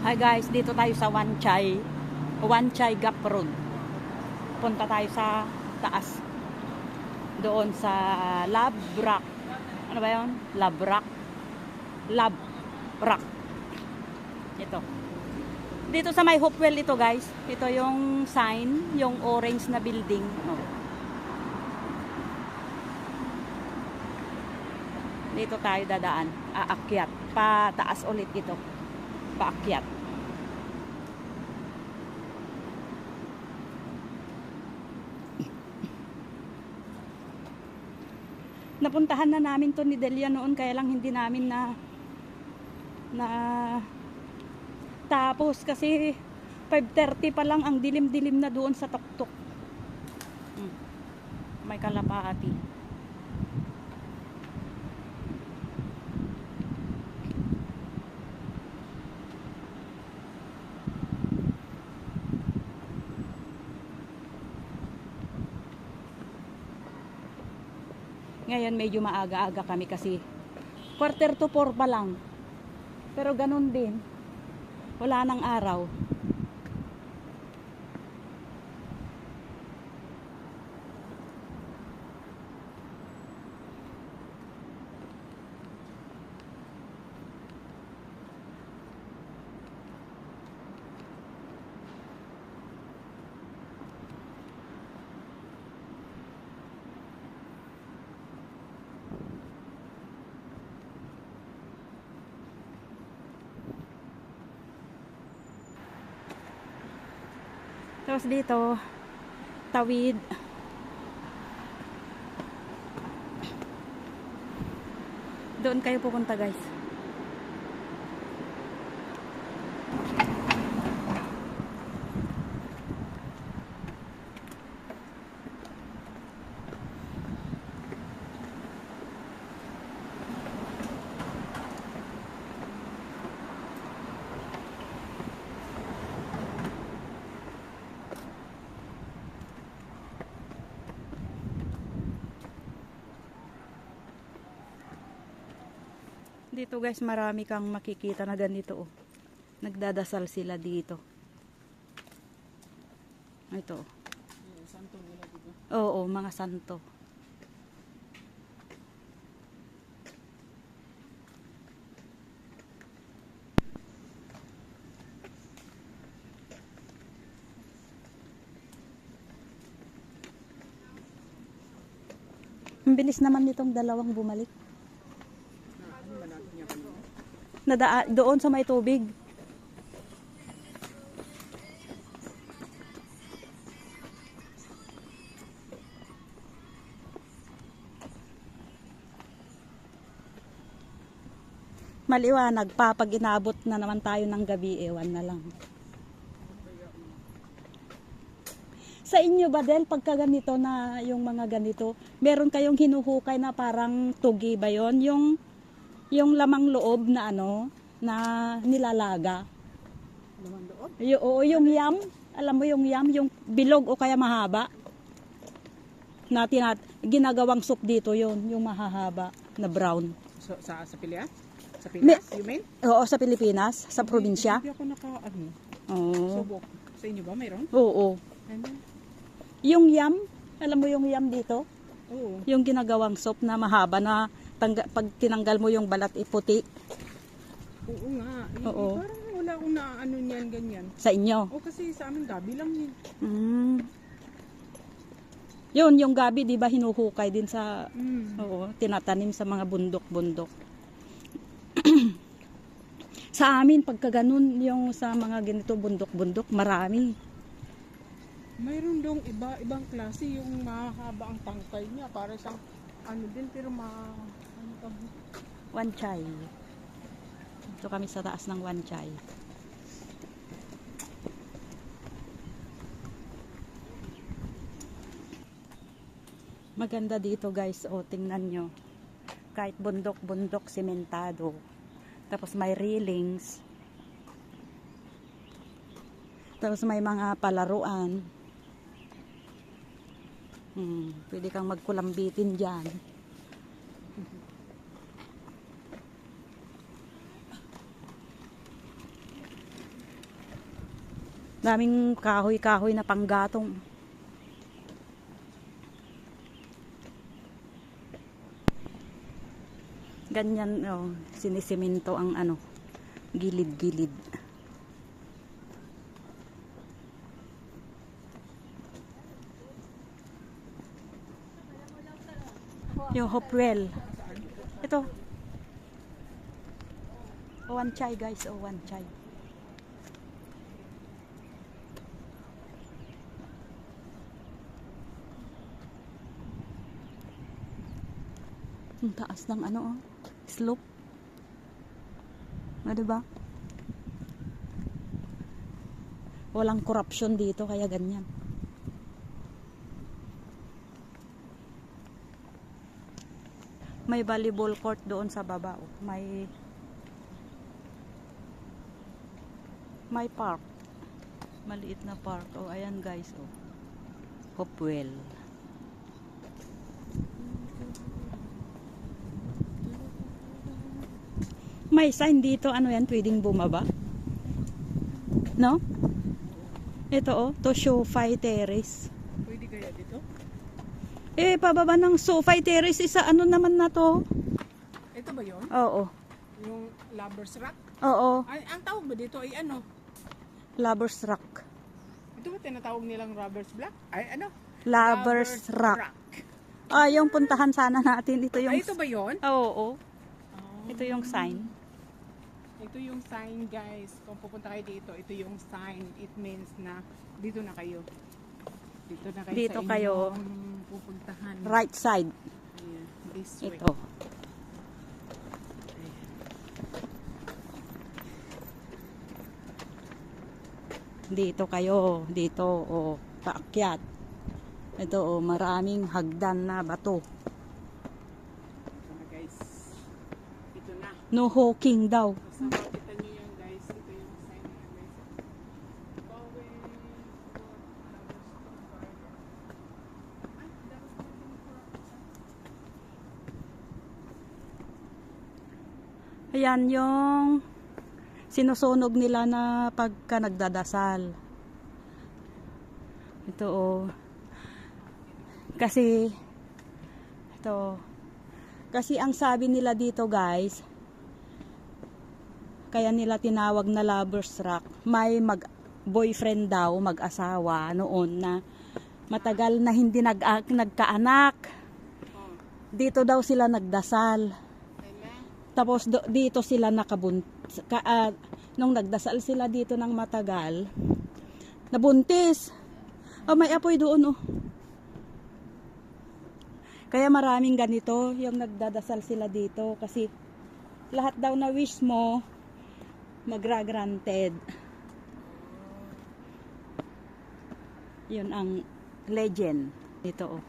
Hi guys, dito tayo sa Wan Chai Gap Road. Punta tayo sa taas. Doon sa Labrak. Ano ba 'yon? Labrak. Ito. Dito sa may Hopewell ito guys. Ito yung sign, yung orange na building. Oh. Dito tayo dadaan. Aakyat. Pataas ulit ito. Paakyat. Napuntahan na namin to ni Delia noon, kaya lang hindi namin na tapos kasi 5:30 pa lang, ang dilim-dilim na doon sa tuktok. May kalapati. Ngayon medyo maaga-aga kami kasi 3:45 pa lang. Pero ganun din. Wala nang araw. Tapos dito, tawid. Doon kayo pupunta guys. Dito guys, marami kang makikita na ganito oh. Nagdadasal sila dito. Ito. Santo nila dito. Oo, mga santo. Ang bilis naman nitong dalawang bumalik. Doon sa may tubig. Maliwanag pa pag inabot na naman tayo ng gabi, ewan na lang. Sa inyo ba Del, pagka ganito na yung mga ganito, meron kayong hinuhukay na parang tugi ba yon? Yung lamang loob na ano, na nilalaga. Lamang loob? Oo, yung yam. Alam mo yung yam, yung bilog o kaya mahaba. Na ginagawang soup dito yon, yung mahahaba na brown. So, sa Pilipinas? Sa Pinas, you mean? Oo, sa Pilipinas, sa probinsya. Hindi ako naka-ano. Oo. Subok. Sa inyo ba, mayroon? Oo. Ano? Yung yam, alam mo yung yam dito? Oo. Yung ginagawang soup na mahaba na pag tinanggal mo yung balat iputi. Oo nga. Oo. Parang wala akong naano niyan, ganyan. Sa inyo? O kasi sa amin gabi lang yun. Yun, yung gabi, di ba hinuhukay din sa, oo, tinatanim sa mga bundok-bundok. Sa amin, pagka ganun, yung sa mga ganito bundok-bundok, marami. Mayroon dong ibang klase, yung mahaba ang tangkay niya. Para siyang ano din, pero ano tawag? Wan Chai. Ito kami sa taas ng Wan Chai. Maganda dito guys, o tingnan nyo. Kahit bundok-bundok, sementado. Tapos may railings. Tapos may mga palaruan. Pwede kang magkulambitin dyan. Daming kahoy-kahoy na panggatong. Ganyan, oh, sinisiminto ang ano, gilid-gilid. Yung Hopewell. Ito. One chai guys, one chai. Ang taas ng ano, oh, slope. O, diba? Walang corruption dito, kaya ganyan. May volleyball court doon sa baba, oh. May park. Maliit na park. Oh, ayan guys, oh. Hopewell. May sign dito, ano yan, pwedeng bumaba. No? Ito, oh, to Sofai Terrace. Pwede kaya dito? Eh, pababa ng Sofai Terrace, isa ano naman na to? Ito ba yun? Oo. Yung Lovers Rock? Oo. Ay, ang tawag ba dito ay ano? Lovers Rock. Ito ba tinatawag nilang Robbers Block? Ay, ano? Lovers Rock. Ah, yung puntahan sana natin. Ito yung... Ay, ito ba yun? Oo. Ito yung sign. Ito yung sign, guys. Kung pupunta kayo dito, ito yung sign. It means na dito na kayo. Dito na kayo Dito sa kayo. inyong pupuntahan. Right side. Ayan, this way. Ito. Dito kayo. Dito, oh, paakyat. Ito, oh, maraming hagdan na bato. Ito na, guys. Ito na. No hawking daw. So, makita nyo yan, guys. Ito yung sign na yan, guys. Going for Ay, dapat Ayan yung sinusunog nila na pagka nagdadasal. Ito, oh. Kasi ang sabi nila dito guys, kaya nila tinawag na Lovers Rock, may boyfriend daw, mag-asawa noon na matagal na hindi nagkaanak. Dito daw sila nagdasal. Tapos dito sila nung nagdasal sila dito ng matagal, nabuntis. Oh, may apoy doon, oh. Kaya maraming ganito, yung nagdadasal sila dito kasi lahat daw na wish mo magra-granted. Yun ang legend dito, oh.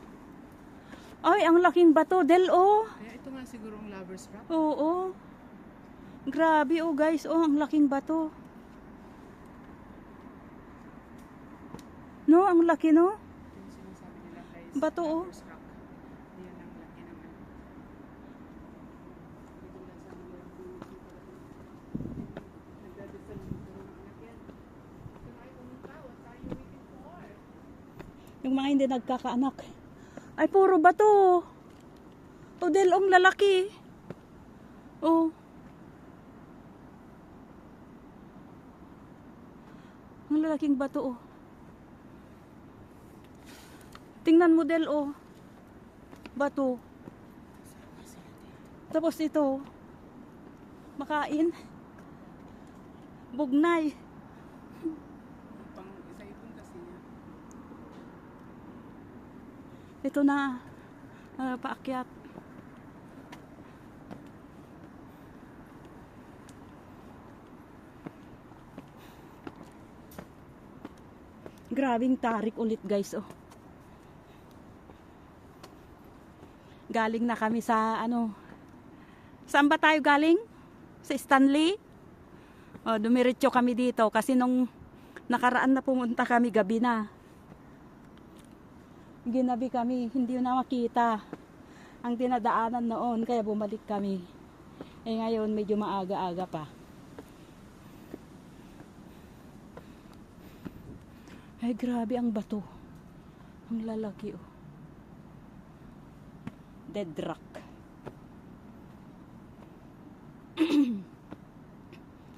Ay, ang laking bato, Del, oh. Kaya ito nga siguro ang Lovers Rock. Oo. Grabe, oh guys, oh, ang laking bato. No, ang laki, no? Ito yung sinasabi nila, guys. Bato, oh. Lovers Rock. Yan ang laki naman. Dito lang sa mga nagdadasal dito ng anak yan. Ito na ay pumunta. What are you waiting for? Yung mga hindi nagkakaanak. Ay, puro bato. O, Del, ang lalaki. Oh. Ang lalaking bato, oh. Tingnan mo, Del, oh. Bato. Tapos ito, makain. Bugnay. Pang isa ipon kasi niya. Ito na, paakyat. Grabing tarik ulit guys, oh. Galing na kami sa ano. Saan ba tayo galing? Sa Stanley? Oh, dumiretso kami dito kasi nung nakaraan na pumunta kami gabi na. Ginabi kami, hindi na makita ang dinadaanan noon, kaya bumalik kami. Eh ngayon medyo maaga-aga pa. Ay, grabe ang bato. Ang lalaki, oh. Dead rock.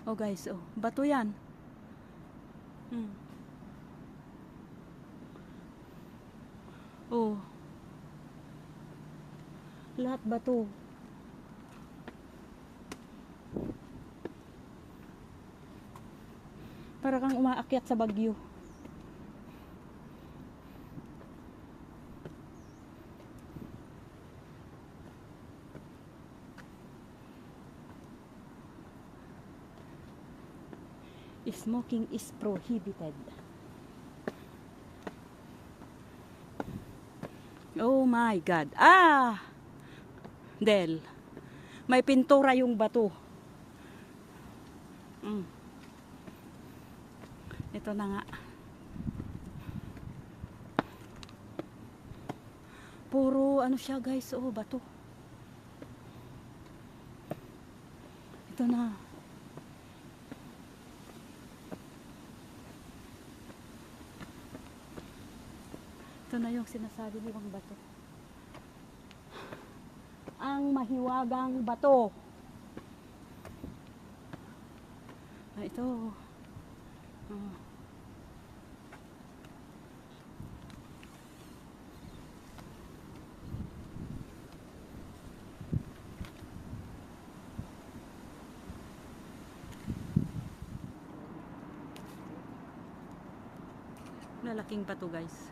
Oh, guys, oh. Bato yan. Oh. Lahat bato. Para kang umaakyat sa bagyo. Smoking is prohibited. Oh my God. Ah! Del. May pintura yung bato. Ito na nga. Puro ano siya, guys. Oh, bato. Ito na. Ito na yung sinasabi nilang bato. Ang mahiwagang bato. Ah, ito. Oh. Lalaking bato, guys.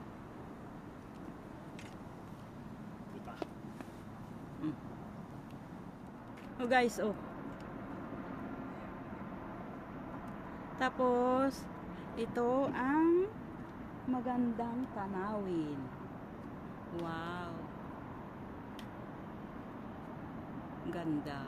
Oh, guys, oh. Tapos ito ang magandang tanawin. Wow. Ganda.